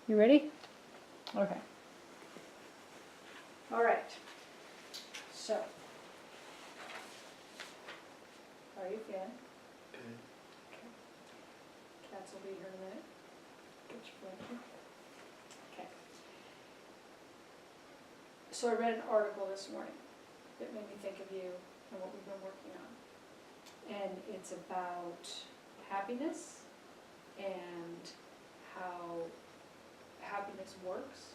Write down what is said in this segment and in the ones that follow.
You ready? Okay. All right. So, how are you feeling? Good. Okay. Cats will be here in a minute. Get your blanket. Okay. So I read an article this morning that made me think of you and what we've been working on. And it's about happiness and how happiness works.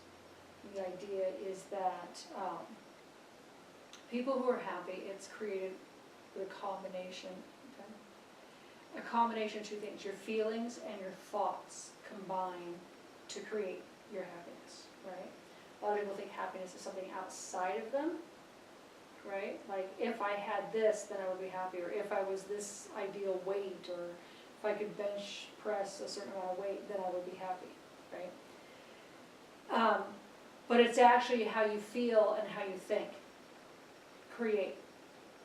The idea is that people who are happy, it's created with a combination of two things. Your feelings and your thoughts combine to create your happiness, right? A lot of people think happiness is something outside of them, right? Like, if I had this, then I would be happy, or if I was this ideal weight, or if I could bench press a certain amount of weight, then I would be happy, right? But it's actually how you feel and how you think create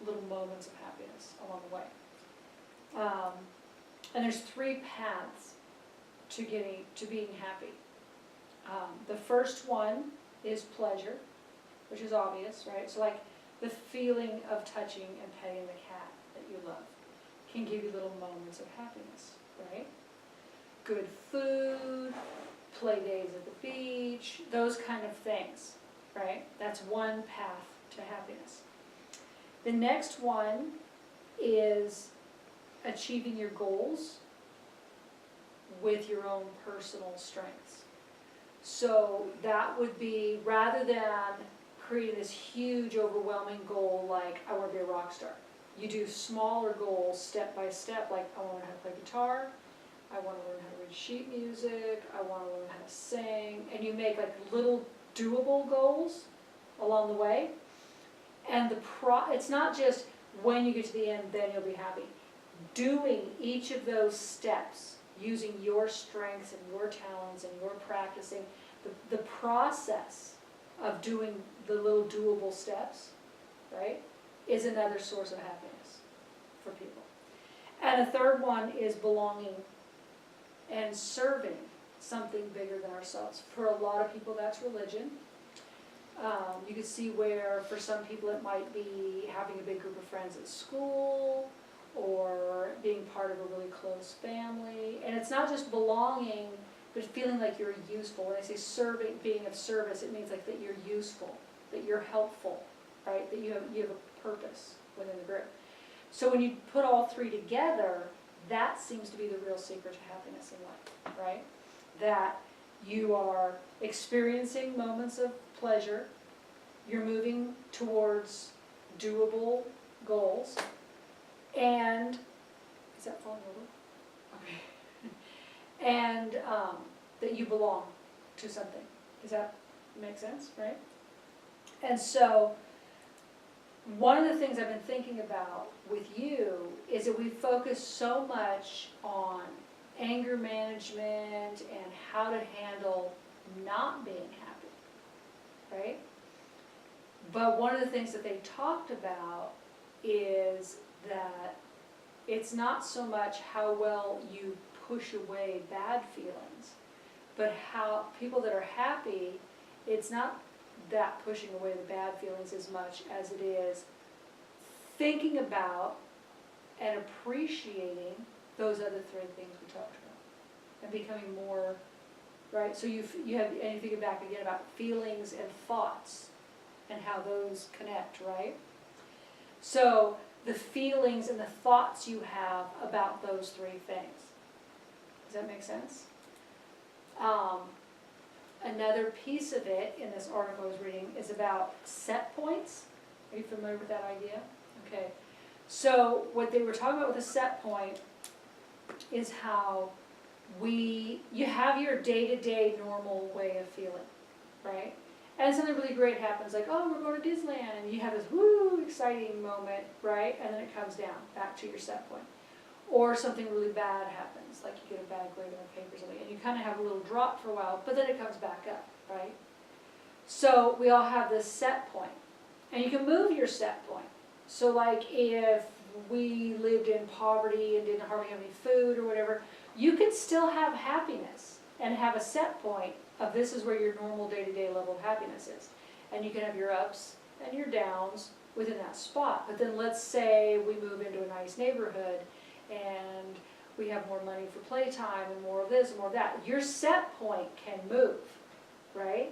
little moments of happiness along the way. And there's 3 paths to being happy. The first one is pleasure, which is obvious, right? So like the feeling of touching and petting the cat that you love can give you little moments of happiness, right? Good food, play days at the beach, those kind of things, right? That's one path to happiness. The next one is achieving your goals with your own personal strengths. So that would be, rather than creating this huge, overwhelming goal like, I want to be a rock star, you do smaller goals step by step, like, I want to learn how to play guitar, I want to learn how to read sheet music, I want to learn how to sing, and you make like little doable goals along the way. And it's not just when you get to the end, then you'll be happy. Doing each of those steps, using your strengths and your talents and your practicing, the process of doing the little doable steps, right, is another source of happiness for people. And a third one is belonging and serving something bigger than ourselves. For a lot of people, that's religion. You can see where, for some people, it might be having a big group of friends at school, or being part of a really close family. And it's not just belonging, but feeling like you're useful. When I say serving, being of service, it means like that you're useful, that you're helpful, right? That you have a purpose within the group. So when you put all 3 together, that seems to be the real secret to happiness in life, right? That you are experiencing moments of pleasure, you're moving towards doable goals, and, is that falling over? Okay. And that you belong to something. Does that make sense, right? And so, one of the things I've been thinking about with you is that we focus so much on anger management and how to handle not being happy, right? But one of the things that they talked about is that it's not so much how well you push away bad feelings, but how people that are happy, it's not that pushing away the bad feelings as much as it is thinking about and appreciating those other 3 things we talked about and becoming more, right? So you have, and you think back again about feelings and thoughts and how those connect, right? So the feelings and the thoughts you have about those 3 things. Does that make sense? Another piece of it in this article I was reading is about set points. Are you familiar with that idea? Okay. So what they were talking about with a set point is how you have your day-to-day normal way of feeling, right? And something really great happens, like, oh, we're going to Disneyland, and you have this woo, exciting moment, right? And then it comes down, back to your set point. Or something really bad happens, like you get a bad grade on a paper or something, and you kind of have a little drop for a while, but then it comes back up, right? So we all have this set point. And you can move your set point. So like if we lived in poverty and didn't hardly have any food or whatever, you can still have happiness and have a set point of this is where your normal day-to-day level of happiness is. And you can have your ups and your downs within that spot. But then let's say we move into a nice neighborhood and we have more money for playtime and more of this and more of that. Your set point can move, right?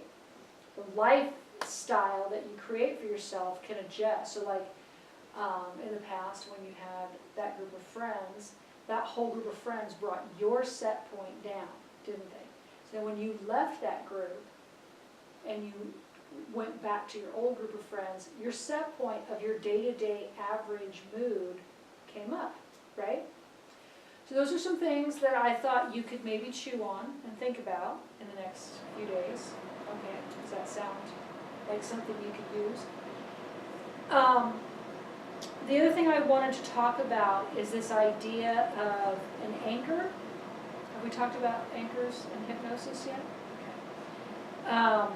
The lifestyle that you create for yourself can adjust. So like in the past when you had that group of friends, that whole group of friends brought your set point down, didn't they? So when you left that group and you went back to your old group of friends, your set point of your day-to-day average mood came up, right? So those are some things that I thought you could maybe chew on and think about in the next few days. Okay, does that sound like something you could use? The other thing I wanted to talk about is this idea of an anchor. Have we talked about anchors in hypnosis yet? Okay.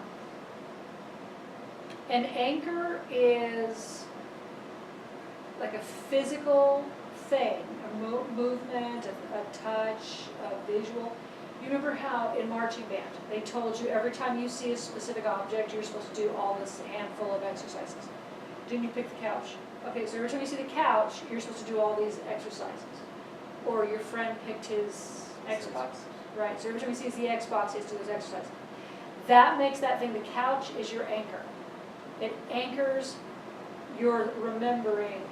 An anchor is like a physical thing, a movement, a touch, a visual. You remember how in marching band they told you every time you see a specific object you're supposed to do all this handful of exercises. Didn't you pick the couch? Okay, so every time you see the couch you're supposed to do all these exercises. Or your friend picked his Xbox. Right, so every time he sees the Xbox he has to do those exercises. That makes that thing, the couch is your anchor. It anchors your remembering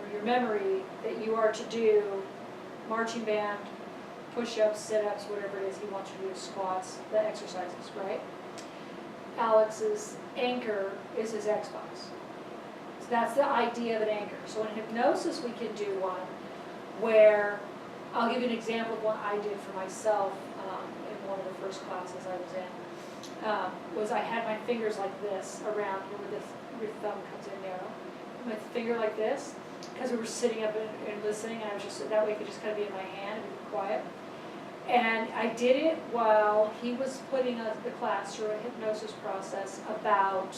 or your memory that you are to do marching band, push-ups, sit-ups, whatever it is he wants you to do, squats, the exercises, right? Alex's anchor is his Xbox. So that's the idea of an anchor. So in hypnosis we can do one where, I'll give you an example of what I did for myself in one of the first classes I was in. Was I had my fingers like this around where your thumb comes in narrow. My finger like this, because we were sitting up and listening, and I was just, that way it could just kind of be in my hand and be quiet. And I did it while he was putting the class through a hypnosis process about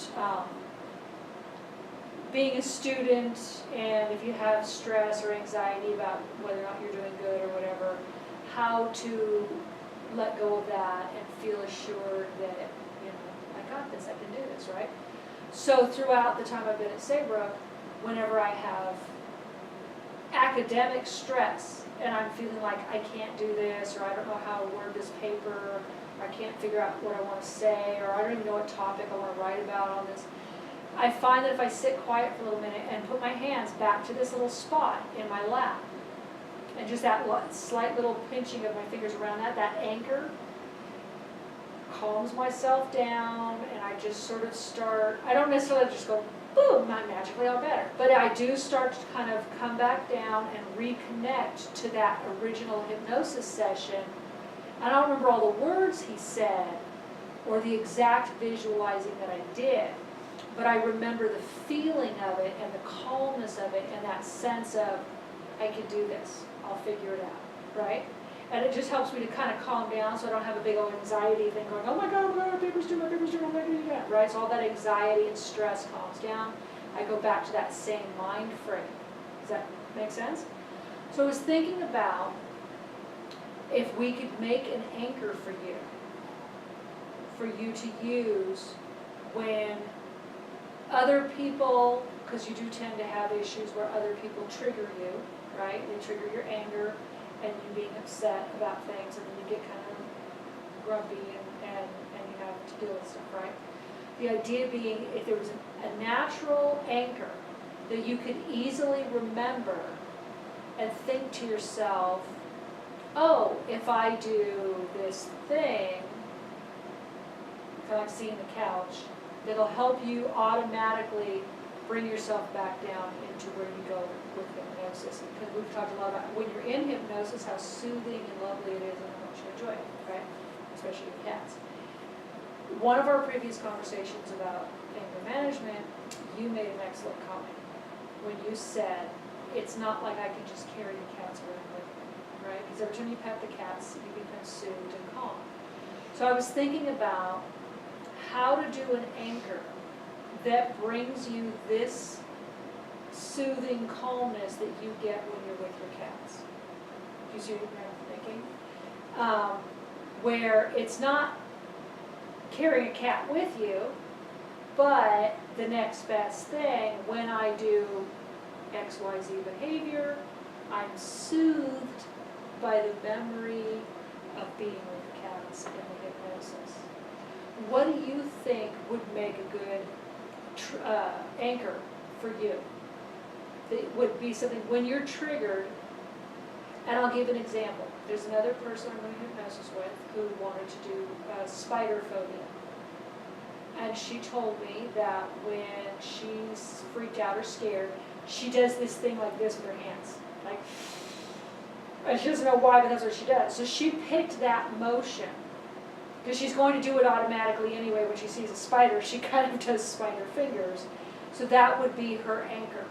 being a student, and if you have stress or anxiety about whether or not you're doing good or whatever, how to let go of that and feel assured that, you know, I got this, I can do this, right? So throughout the time I've been at Saybrook, whenever I have academic stress and I'm feeling like I can't do this, or I don't know how to word this paper, or I can't figure out what I want to say, or I don't even know what topic I want to write about on this, I find that if I sit quiet for a little minute and put my hands back to this little spot in my lap, and just that slight little pinching of my fingers around that anchor calms myself down, and I just sort of start, I don't necessarily just go, boom, not magically all better, but I do start to kind of come back down and reconnect to that original hypnosis session. I don't remember all the words he said or the exact visualizing that I did, but I remember the feeling of it and the calmness of it and that sense of, I can do this, I'll figure it out, right? And it just helps me to kind of calm down so I don't have a big old anxiety thing going, oh my God, my paper's due, I'm not doing that, right? So all that anxiety and stress calms down. I go back to that same mind frame. Does that make sense? So I was thinking about if we could make an anchor for you to use when other people, because you do tend to have issues where other people trigger you, right? They trigger your anger and you being upset about things, and then you get kind of grumpy and you have to deal with stuff, right? The idea being if there was a natural anchor that you could easily remember and think to yourself, oh, if I do this thing, kind of like seeing the couch, that'll help you automatically bring yourself back down into where you go with hypnosis. Because we've talked a lot about when you're in hypnosis, how soothing and lovely it is and how much you enjoy it, right? Especially with cats. One of our previous conversations about anger management, you made an excellent comment when you said, it's not like I can just carry the cats around with me, right? Because every time you pet the cats, you become soothed and calm. So I was thinking about how to do an anchor that brings you this soothing calmness that you get when you're with your cats. Do you see what I'm thinking? where it's not carrying a cat with you, but the next best thing, when I do XYZ behavior, I'm soothed by the memory of being with cats in the hypnosis. What do you think would make a good anchor for you? That would be something, when you're triggered, and I'll give an example. There's another person I'm doing hypnosis with who wanted to do spider phobia. And she told me that when she's freaked out or scared, she does this thing like this with her hands. Like, and she doesn't know why, but that's what she does. So she picked that motion, because she's going to do it automatically anyway when she sees a spider. She kind of does spider fingers. So that would be her anchor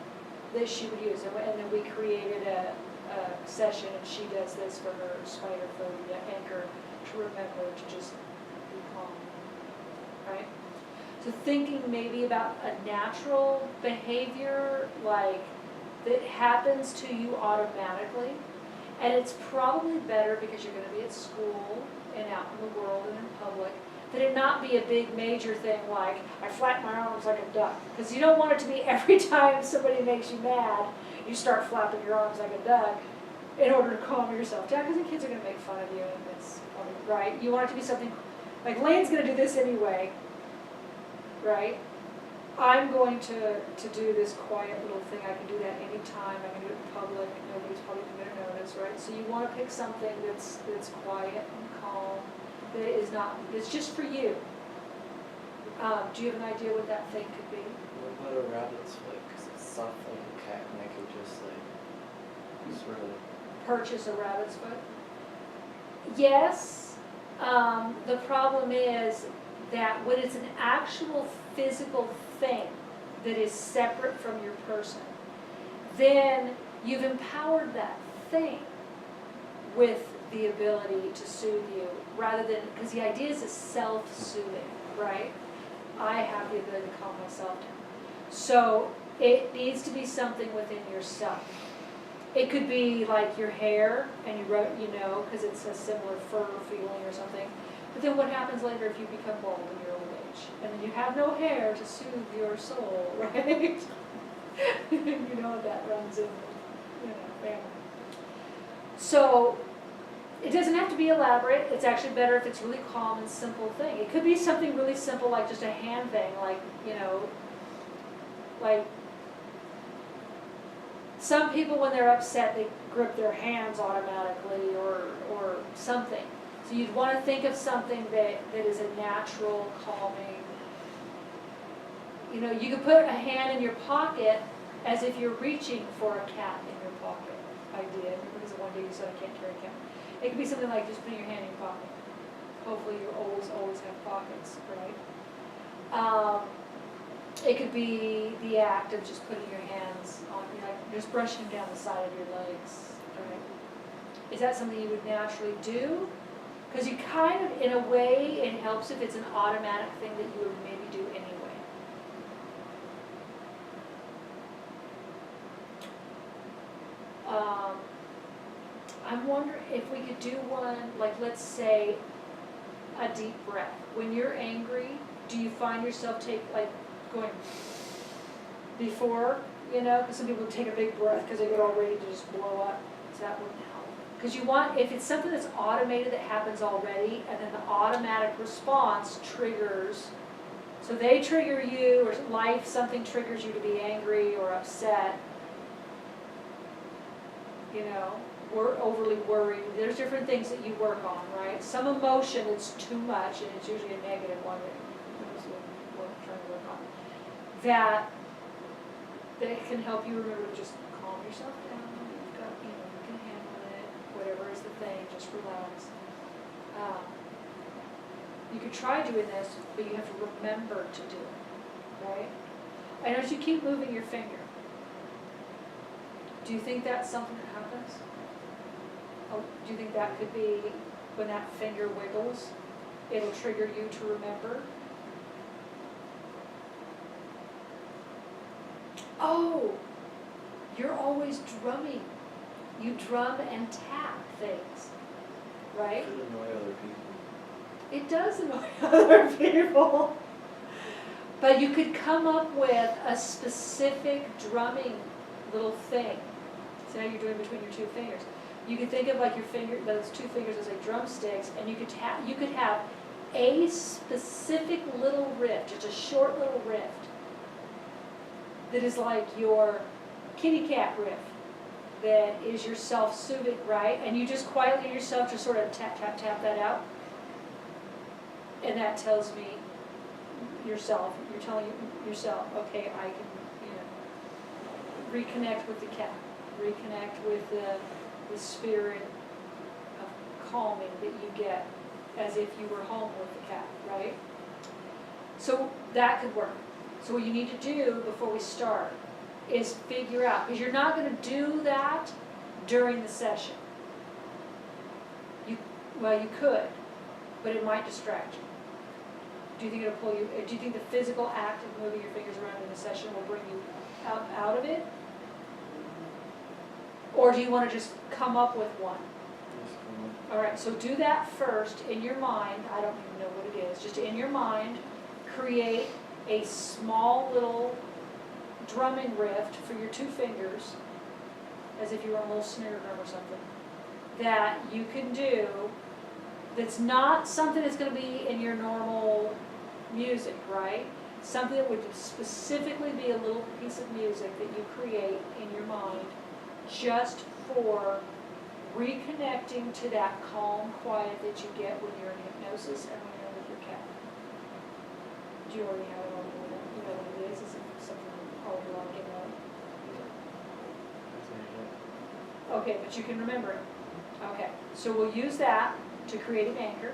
that she would use. And then we created a session, and she does this for her spider phobia anchor to remember to just be calm, right? So thinking maybe about a natural behavior like that happens to you automatically, and it's probably better because you're going to be at school and out in the world and in public, that it not be a big major thing like I flap my arms like a duck, because you don't want it to be every time somebody makes you mad you start flapping your arms like a duck in order to calm yourself down, because the kids are going to make fun of you, and it's funny, right? You want it to be something like Lane's going to do this anyway, right? I'm going to do this quiet little thing. I can do that anytime. I can do it in public. Nobody's probably going to notice, right? So you want to pick something that's quiet and calm, that is not, it's just for you. Do you have an idea what that thing could be? What about a rabbit's foot? Because it's soft like a cat, and I could just like sort of Purchase a rabbit's foot? Yes. The problem is that when it's an actual physical thing that is separate from your person, then you've empowered that thing with the ability to soothe you, rather than, because the idea is a self-soothing, right? I have the ability to calm myself down. So it needs to be something within yourself. It could be like your hair, and because it's a similar fur feeling or something. But then what happens later if you become bald in your old age? And then you have no hair to soothe your soul, right? You know that runs in family. So it doesn't have to be elaborate. It's actually better if it's really calm and simple thing. It could be something really simple like just a hand thing, like, like some people when they're upset, they grip their hands automatically or something. So you'd want to think of something that is a natural calming. You could put a hand in your pocket as if you're reaching for a cat in your pocket. I did, because one day you said I can't carry a cat. It could be something like just putting your hand in your pocket. Hopefully you always have pockets, right? It could be the act of just putting your hands on, just brushing down the side of your legs, right? Is that something you would naturally do? Because you kind of, in a way, it helps if it's an automatic thing that you would maybe do anyway. I'm wondering if we could do one, like let's say a deep breath. When you're angry, do you find yourself going before, because some people take a big breath because they get all ready to just blow up. So that wouldn't help. Because you want, if it's something that's automated that happens already, and then the automatic response triggers, so they trigger you, or something triggers you to be angry or upset, we're overly worried. There's different things that you work on, right? Some emotion is too much, and it's usually a negative one that we're trying to work on. That can help you remember to just calm yourself down. You've got, you can handle it. Whatever is the thing, just relax. You could try doing this, but you have to remember to do it, right? And as you keep moving your finger, do you think that's something that happens? Oh, do you think that could be when that finger wiggles, it'll trigger you to remember? Oh, you're always drumming. You drum and tap things, right? Could annoy other people. It does annoy other people. But you could come up with a specific drumming little thing. See how you're doing between your two fingers. You could think of like your finger, those two fingers as like drumsticks, and you could have a specific little riff, just a short little riff, that is like your kitty cat riff, that is your self-soothing, right? And you just quietly yourself just sort of tap, tap, tap that out. And that tells me yourself, you're telling yourself, okay, I can, reconnect with the cat, reconnect with the spirit of calming that you get as if you were home with the cat, right? So that could work. So what you need to do before we start is figure out, because you're not going to do that during the session. Well, you could, but it might distract you. Do you think it'll pull you, do you think the physical act of moving your fingers around in a session will bring you out of it? Or do you want to just come up with one? All right, so do that first in your mind. I don't even know what it is. Just in your mind, create a small little drumming riff for your two fingers, as if you were on a little snare drum or something, that you can do that's not something that's going to be in your normal music, right? Something that would specifically be a little piece of music that you create in your mind just for reconnecting to that calm quiet that you get when you're in hypnosis and when you're with your cat. Do you already have it on the window? You know what it is? Is it something you already want to get out? Okay, but you can remember it. Okay, so we'll use that to create an anchor.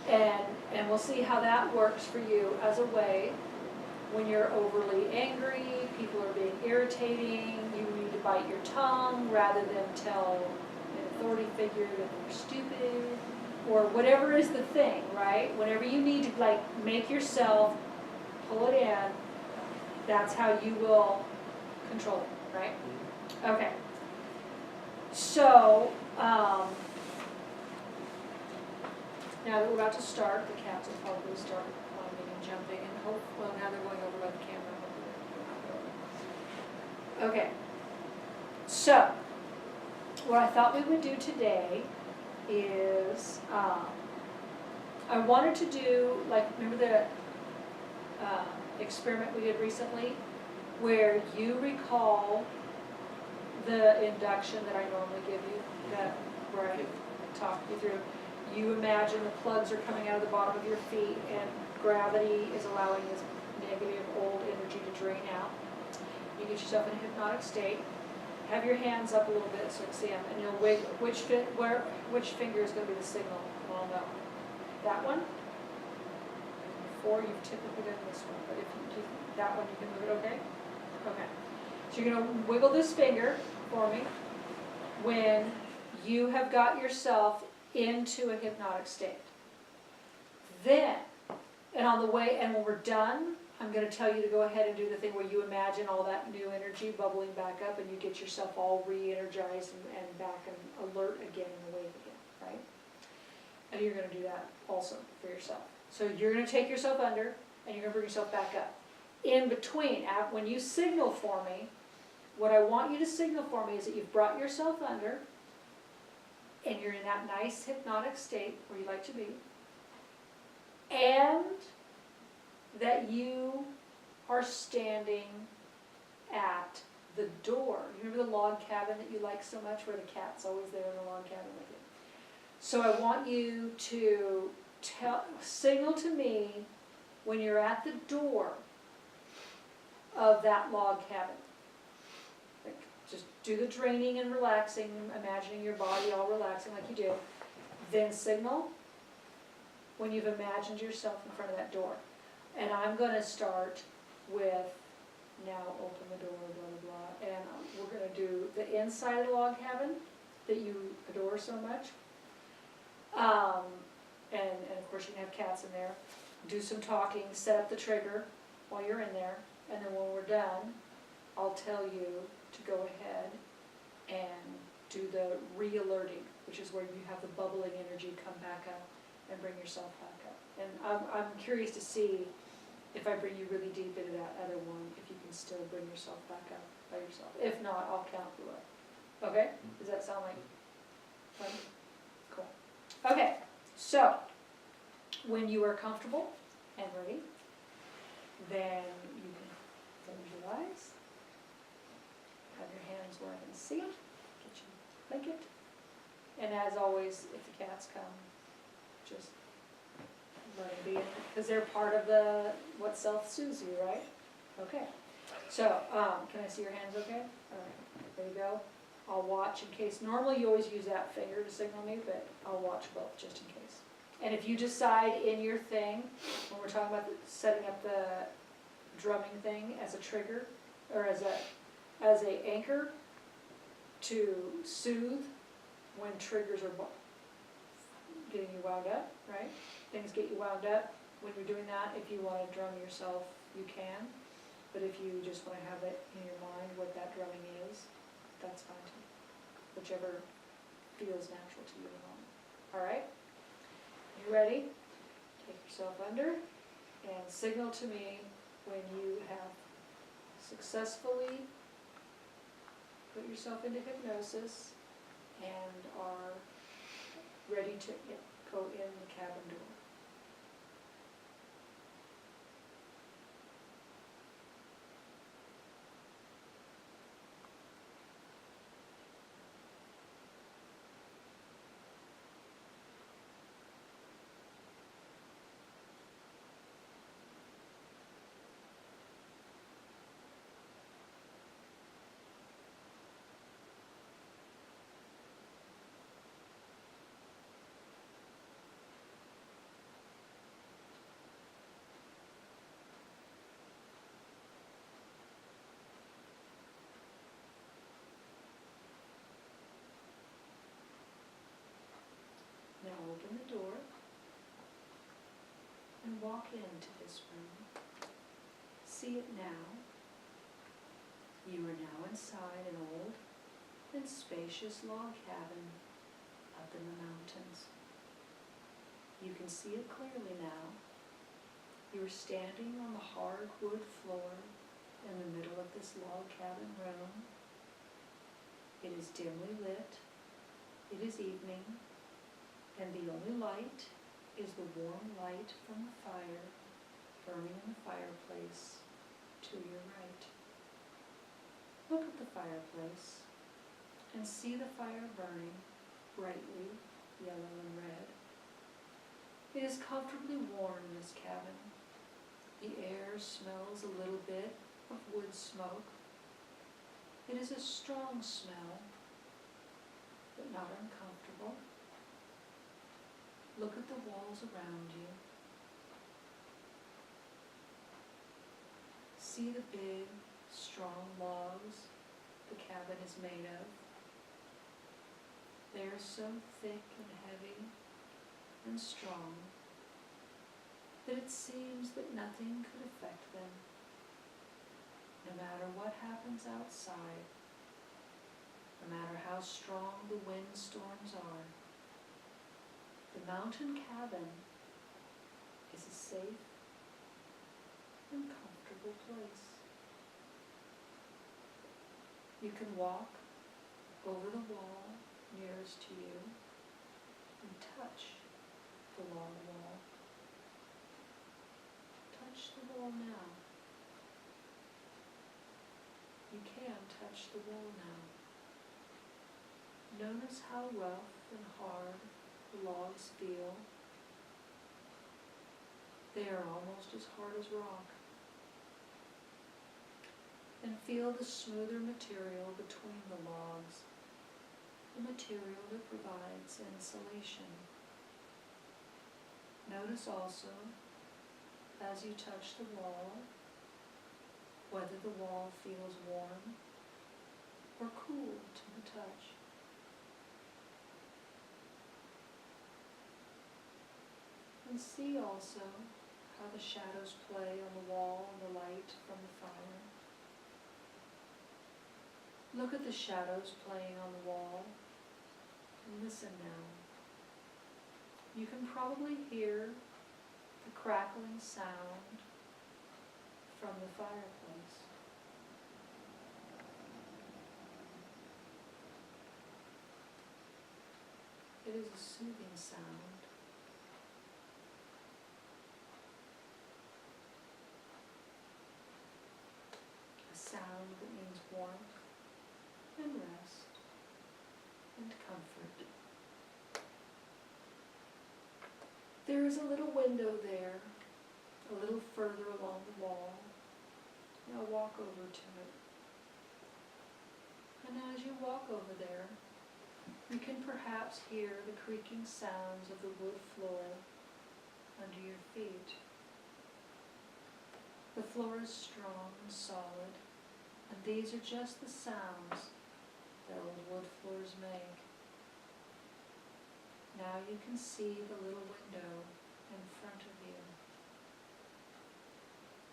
And we'll see how that works for you as a way when you're overly angry, people are being irritating, you need to bite your tongue rather than tell an authority figure that they're stupid, or whatever is the thing, right? Whenever you need to like make yourself pull it in, that's how you will control it, right? Okay. So, now that we're about to start, the cats will probably start climbing and jumping, and well, now they're going over by the camera. Okay. So, what I thought we would do today is, I wanted to do, like, remember the experiment we did recently, where you recall the induction that I normally give you, where I talk you through. You imagine the plugs are coming out of the bottom of your feet and gravity is allowing this negative old energy to drain out. You get yourself in a hypnotic state. Have your hands up a little bit so you can see them, and you'll wiggle. Which finger is going to be the signal? Well, no. That one? Before you've typically done this one, but if you do that one, you can move it, okay? Okay. So you're going to wiggle this finger for me when you have got yourself into a hypnotic state. Then, and on the way, and when we're done, I'm going to tell you to go ahead and do the thing where you imagine all that new energy bubbling back up and you get yourself all re-energized and back and alert again and awake again, right? And you're going to do that also for yourself. So you're going to take yourself under and you're going to bring yourself back up. In between, when you signal for me, what I want you to signal for me is that you've brought yourself under and you're in that nice hypnotic state where you like to be, and that you are standing at the door. You remember the log cabin that you like so much where the cat's always there in the log cabin with you? So I want you to signal to me when you're at the door of that log cabin. Like, just do the draining and relaxing, imagining your body all relaxing like you do. Then signal when you've imagined yourself in front of that door. And I'm going to start with, now open the door, blah, blah, blah. And we're going to do the inside of the log cabin that you adore so much. And of course you can have cats in there. Do some talking, set up the trigger while you're in there. And then when we're done, I'll tell you to go ahead and do the re-alerting, which is where you have the bubbling energy come back up and bring yourself back up. And I'm curious to see if I bring you really deep into that other one, if you can still bring yourself back up by yourself. If not, I'll count you up. Okay? Does that sound like fun? Cool. Okay, so when you are comfortable and ready, then you can close your eyes, have your hands where I can see them, get you blanket. And as always, if the cats come, just let them be, because they're part of the, what self-soothes you, right? Okay, so, can I see your hands okay? All right, there you go. I'll watch in case, normally you always use that finger to signal me, but I'll watch both just in case. And if you decide in your thing, when we're talking about setting up the drumming thing as a trigger, or as a anchor to soothe when triggers are getting you wound up, right? Things get you wound up. When you're doing that, if you want to drum yourself, you can. But if you just want to have it in your mind what that drumming is, that's fine too. Whichever feels natural to you at the moment. All right? You ready? Take yourself under and signal to me when you have successfully put yourself into hypnosis and are ready to go in the cabin door. Now open the door and walk into this room. See it now. You are now inside an old and spacious log cabin up in the mountains. You can see it clearly now. You are standing on the hardwood floor in the middle of this log cabin room. It is dimly lit. It is evening. And the only light is the warm light from the fire burning in the fireplace to your right. Look at the fireplace and see the fire burning brightly yellow and red. It is comfortably warm in this cabin. The air smells a little bit of wood smoke. It is a strong smell, but not uncomfortable. Look at the walls around you. See the big, strong logs the cabin is made of. They are so thick and heavy and strong that it seems that nothing could affect them, no matter what happens outside, no matter how strong the windstorms are. The mountain cabin is a safe and comfortable place. You can walk over the wall nearest to you and touch the log wall. Touch the wall now. You can touch the wall now. Notice how rough and hard the logs feel. They are almost as hard as rock. And feel the smoother material between the logs, the material that provides insulation. Notice also, as you touch the wall, whether the wall feels warm or cool to the touch. And see also how the shadows play on the wall and the light from the fire. Look at the shadows playing on the wall And listen now. You can probably hear the crackling sound from the fireplace. It is a soothing sound. A sound that means warmth and rest and comfort. There is a little window there, a little further along the wall. Now walk over to it. And as you walk over there, you can perhaps hear the creaking sounds of the wood floor under your feet. The floor is strong and solid, and these are just the sounds that old wood floors make. Now you can see the little window in front of you.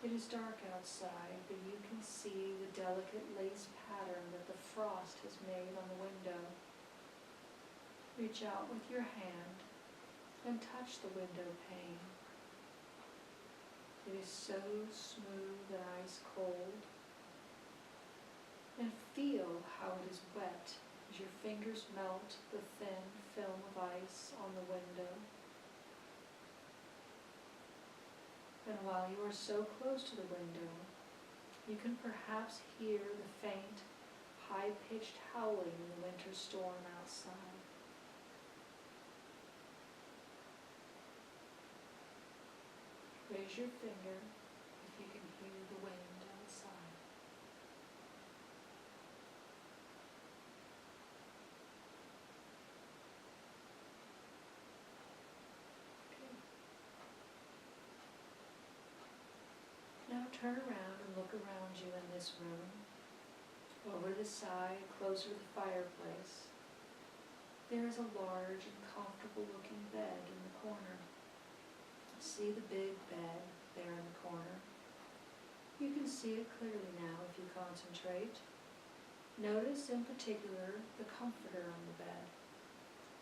It is dark outside, but you can see the delicate lace pattern that the frost has made on the window. Reach out with your hand and touch the window pane. It is so smooth and ice cold. And feel how it is wet as your fingers melt the thin film of ice on the window. And while you are so close to the window, you can perhaps hear the faint, high-pitched howling in the winter storm outside. Raise your finger if you can hear the wind outside. Okay. Now turn around and look around you in this room. Over the side, closer to the fireplace, there is a large and comfortable looking bed in the corner. See the big bed there in the corner? You can see it clearly now if you concentrate. Notice in particular the comforter on the bed.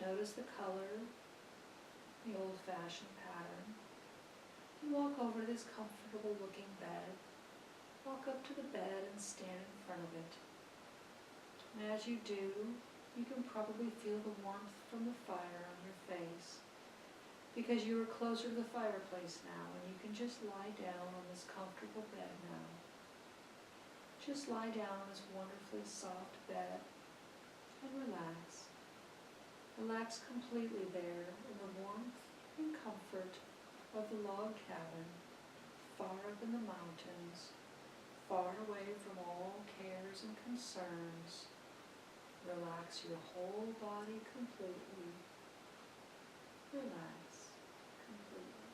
Notice the color, the old-fashioned pattern. You walk over to this comfortable looking bed. Walk up to the bed and stand in front of it. And as you do, you can probably feel the warmth from the fire on your face, because you are closer to the fireplace now, and you can just lie down on this comfortable bed now. Just lie down on this wonderfully soft bed and relax. Relax completely there in the warmth and comfort of the log cabin, far up in the mountains, far away from all cares and concerns. Relax your whole body completely. Relax completely.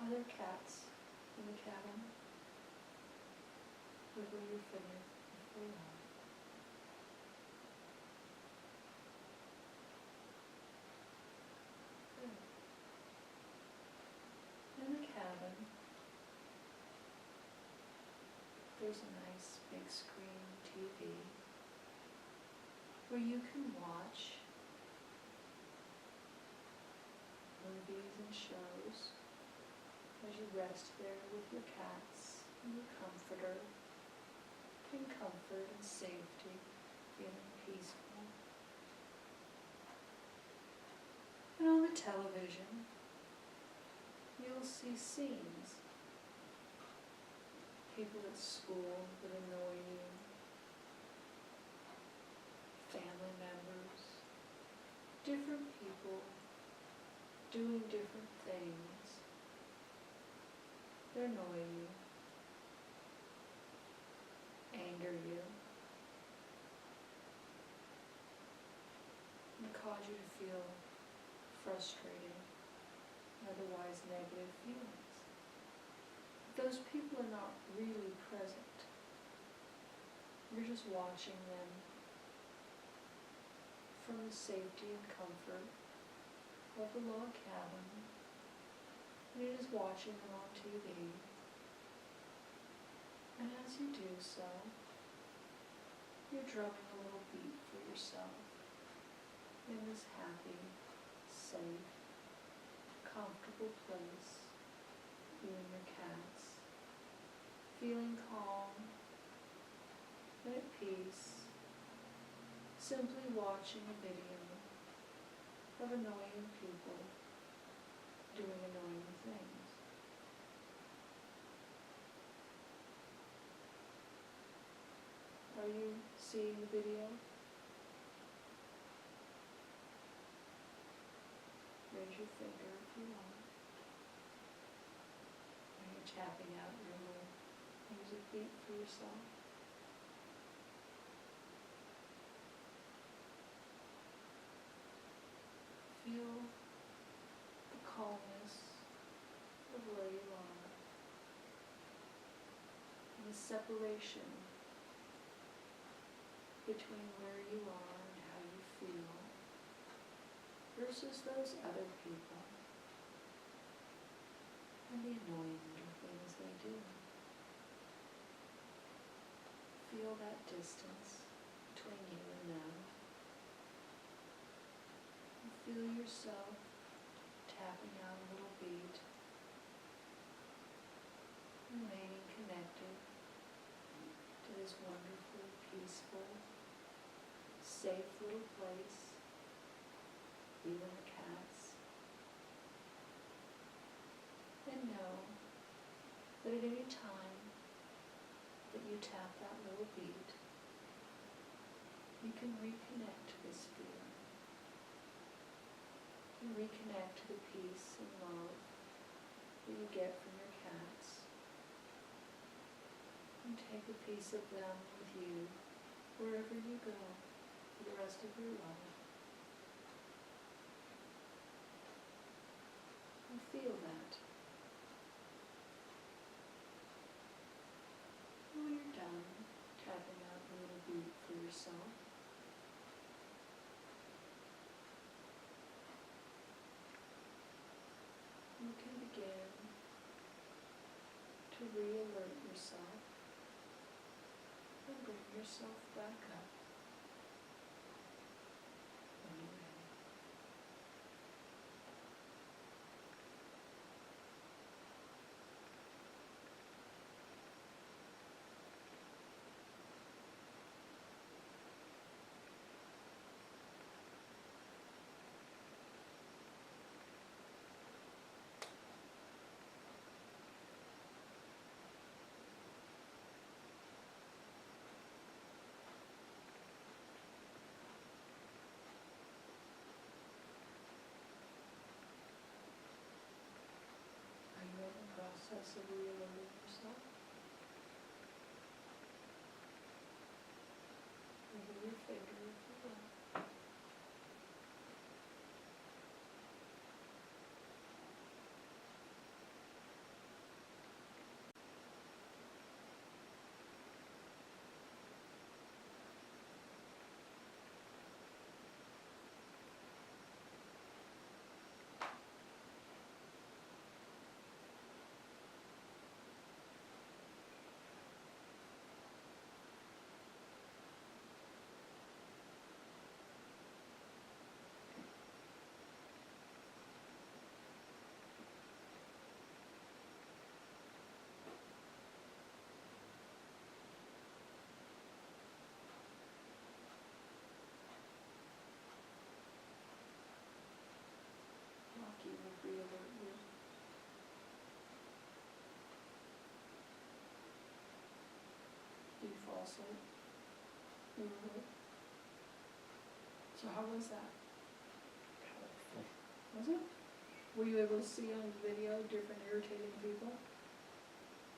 Are there cats in the cabin? Wiggle your finger if they are. Good. In the cabin, there's a nice big screen TV where you can watch movies and shows as you rest there with your cats and your comforter, in comfort and safety, feeling peaceful. And on the television, you'll see scenes. People at school that annoy you, family members, different people doing different things that annoy you, anger you, and cause you to feel frustrated, otherwise negative feelings. Those people are not really present. You're just watching them from the safety and comfort of the log cabin. And you're just watching them on TV. And as you do so, you're drumming a little beat for yourself in this happy, safe, comfortable place, you and your cats, feeling calm and at peace, simply watching a video of annoying people doing annoying things. Are you seeing the video? Raise your finger if you want. Are you tapping out your little music beat for yourself? Feel the calmness of where you are and the separation between where you are and how you feel versus those other people and the annoying little things they do. Feel that distance between you and them. And feel yourself tapping out a little beat, remaining connected to this wonderful, peaceful, safe little place, you and the cats. And know that at any time that you tap that little beat, you can reconnect to this feeling. You reconnect to the peace and love that you get from your cats. And take a piece of them with you wherever you go for the rest of your life. And feel that. When you're done tapping out a little beat for yourself, you can begin to re-alert yourself and bring yourself back up when you're ready. Are you in the process of re-alerting yourself? Wiggle your finger if you will. Rocky will re-alert you. Do you fall asleep? So how was that? Powerful. Was it? Were you able to see on the video different irritating people?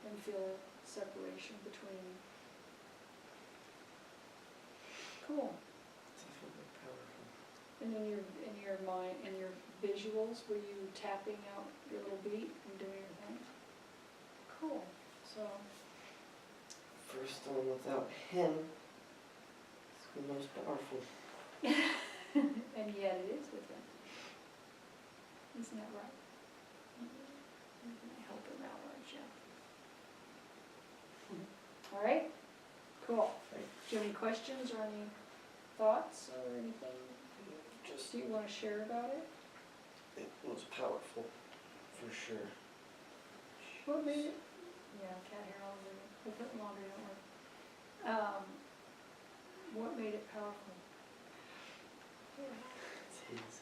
And feel a separation between? Cool. Definitely powerful. And in your mind, in your visuals, were you tapping out your little beat and doing your thing? Cool. So, First one without him is the most powerful. and yet it is with him. Isn't that right? You're gonna help him out, aren't you? All right, cool. Right. Do you have any questions or any thoughts or anything Just, do you want to share about it? it was powerful, for sure. What made it? Yeah, cat hair all over it. We'll put it in laundry, don't worry. What made it powerful? It's his.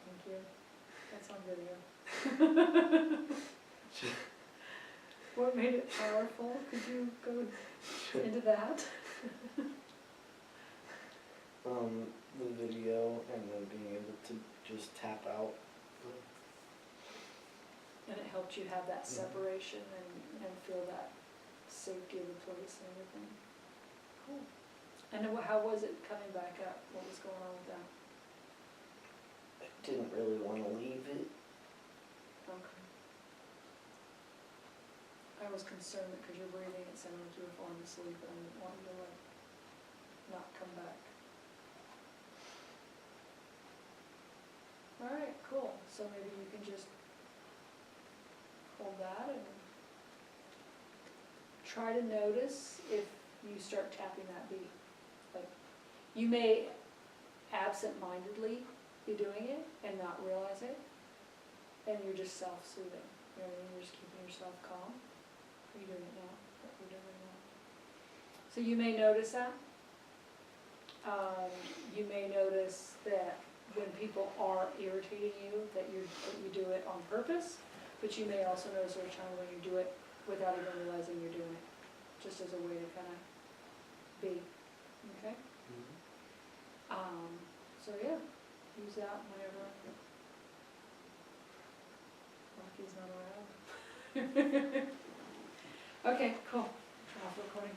Thank you. That's on video. What made it powerful? Could you go into that? The video and then being able to just tap out. And it helped you have that separation and feel that safety of the place and everything. Cool. And then how was it coming back up? What was going on with that? I didn't really want to leave it. Okay. I was concerned that because you're breathing, it sounded like you were falling asleep, and I didn't want you to like not come back. All right, cool. So maybe you can just hold that and try to notice if you start tapping that beat. Like, you may absent-mindedly be doing it and not realize it, and you're just self-soothing. You know what I mean? You're just keeping yourself calm. Are you doing it now? What you're doing right now. So you may notice that. You may notice that when people are irritating you, that you do it on purpose, but you may also notice there's a time when you do it without even realizing you're doing it, just as a way to kind of be, okay? So yeah, use that whenever Rocky's not around. Okay, cool. Turn off the recording.